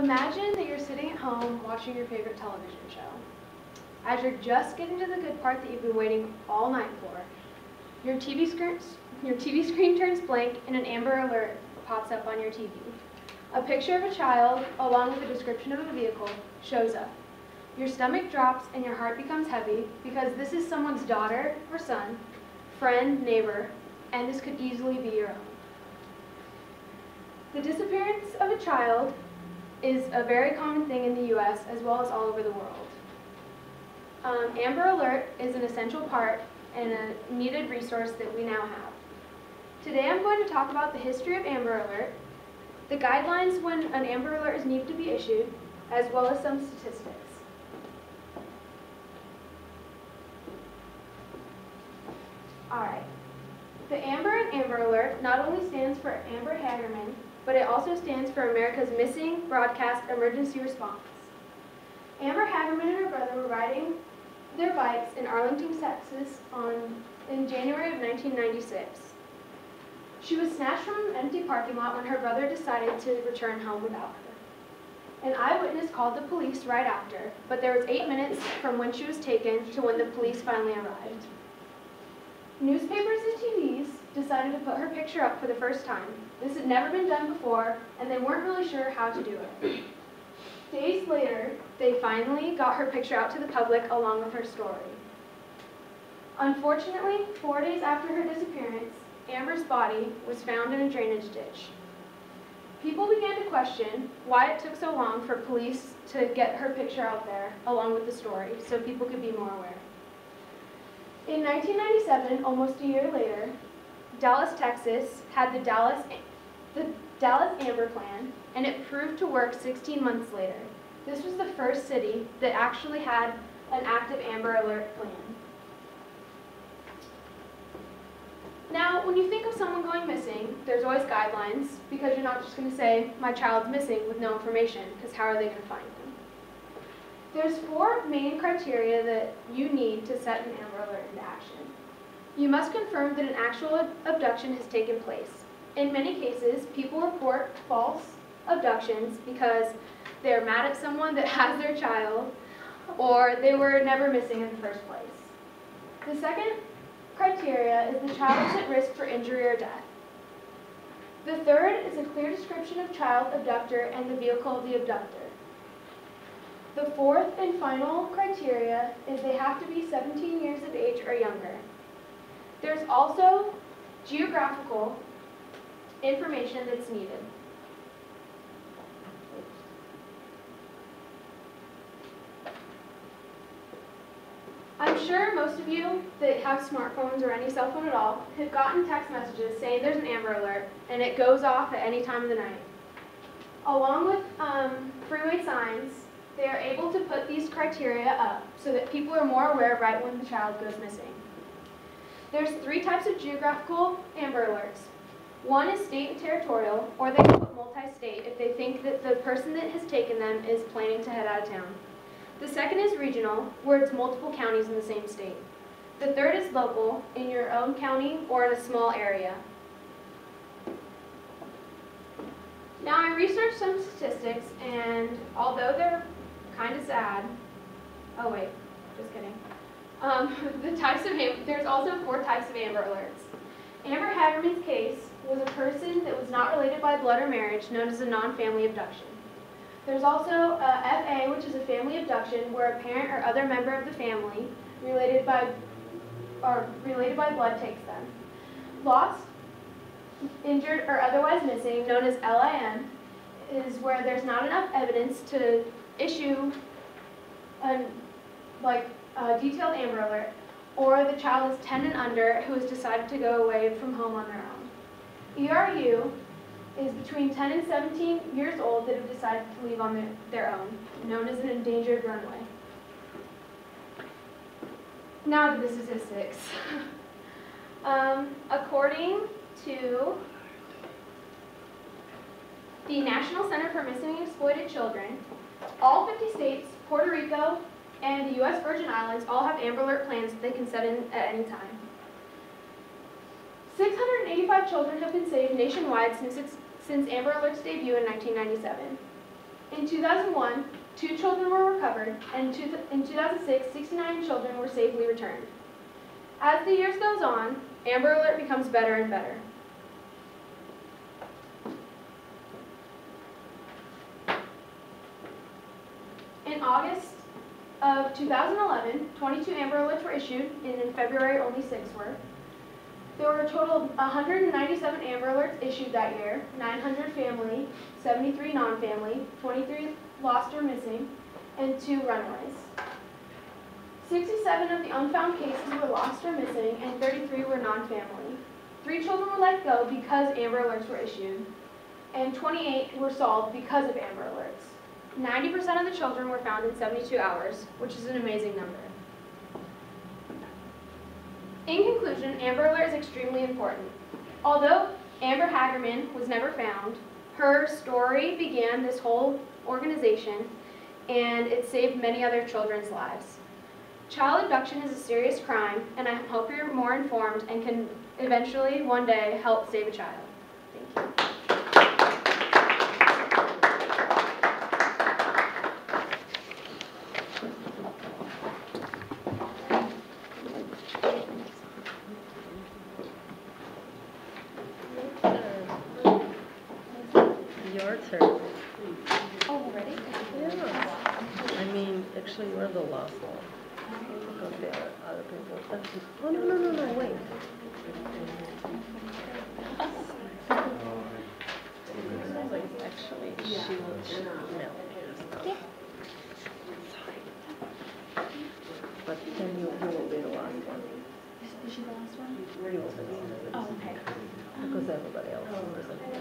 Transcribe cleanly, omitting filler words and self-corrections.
Imagine that you're sitting at home watching your favorite television show. As you're just getting to the good part that you've been waiting all night for, your TV screen turns blank and an Amber Alert pops up on your TV. A picture of a child, along with a description of a vehicle, shows up. Your stomach drops and your heart becomes heavy because this is someone's daughter or son, friend, neighbor, and this could easily be your own. The disappearance of a child is a very common thing in the U.S. as well as all over the world. Amber Alert is an essential part and a needed resource that we now have. Today I'm going to talk about the history of Amber Alert, the guidelines when an Amber Alert is needed to be issued, as well as some statistics. Alright, the Amber in Amber Alert not only stands for Amber Hagerman, but it also stands for America's Missing Broadcast Emergency Response. Amber Hagerman and her brother were riding their bikes in Arlington, Texas in January of 1996. She was snatched from an empty parking lot when her brother decided to return home without her. An eyewitness called the police right after, but there was 8 minutes from when she was taken to when the police finally arrived. Newspapers and TVs decided to put her picture up for the first time. This had never been done before, and they weren't really sure how to do it. Days later, they finally got her picture out to the public along with her story. Unfortunately, 4 days after her disappearance, Amber's body was found in a drainage ditch. People began to question why it took so long for police to get her picture out there along with the story so people could be more aware. In 1997, almost a year later, Dallas, Texas had the Dallas Amber Plan, and it proved to work 16 months later. This was the first city that actually had an active Amber Alert plan. Now, when you think of someone going missing, there's always guidelines, because you're not just going to say, my child's missing with no information, because how are they going to find them? There's 4 main criteria that you need to set an Amber Alert into action. You must confirm that an actual abduction has taken place. In many cases, people report false abductions because they're mad at someone that has their child, or they were never missing in the first place. The second criteria is the child is at risk for injury or death. The third is a clear description of child abductor and the vehicle of the abductor. The fourth and final criteria is they have to be 17 years of age or younger. There's also geographical information that's needed. I'm sure most of you that have smartphones or any cell phone at all have gotten text messages saying there's an Amber Alert and it goes off at any time of the night. Along with freeway signs, they are able to put these criteria up so that people are more aware right when the child goes missing. There's 3 types of geographical Amber Alerts. One is state and territorial, or they can put multi-state if they think that the person that has taken them is planning to head out of town. The second is regional, where it's multiple counties in the same state. The third is local, in your own county or in a small area. Now I researched some statistics, and although they're kind of sad, oh wait, just kidding. There's also 4 types of Amber Alerts. Amber Hagerman's case was a person that was not related by blood or marriage, known as a non-family abduction. There's also FA, which is a family abduction, where a parent or other member of the family related by blood takes them. Lost, injured, or otherwise missing, known as LIM, is where there's not enough evidence to issue a detailed Amber Alert, or the child is 10 and under who has decided to go away from home on their own. ERU is between 10 and 17 years old that have decided to leave on their own, known as an endangered runaway. Now the statistics. According to the National Center for Missing and Exploited Children, all 50 states, Puerto Rico, and the U.S. Virgin Islands all have Amber Alert plans that they can set in at any time. 685 children have been saved nationwide since Amber Alert's debut in 1997. In 2001, 2 children were recovered, and in 2006, 69 children were safely returned. As the years goes on, Amber Alert becomes better and better. In August of 2011, 22 Amber Alerts were issued, and in February only 6 were. There were a total of 197 Amber Alerts issued that year, 900 family, 73 non-family, 23 lost or missing, and 2 runaways. 67 of the unfound cases were lost or missing, and 33 were non-family. 3 children were let go because Amber Alerts were issued, and 28 were solved because of Amber Alerts. 90% of the children were found in 72 hours, which is an amazing number. In conclusion, Amber Alert is extremely important. Although Amber Hagerman was never found, her story began this whole organization, and it saved many other children's lives. Child abduction is a serious crime, and I hope you're more informed and can eventually, one day, help save a child. Thank you. Your turn. Oh, ready? Yeah. I mean, actually, you're the last one. Because there are other people. Oh, no, wait. Like, actually, she will, no. Yeah. But then you will be the last one. Is she the last one? You will be the last one. Oh, okay. Because everybody else doesn't.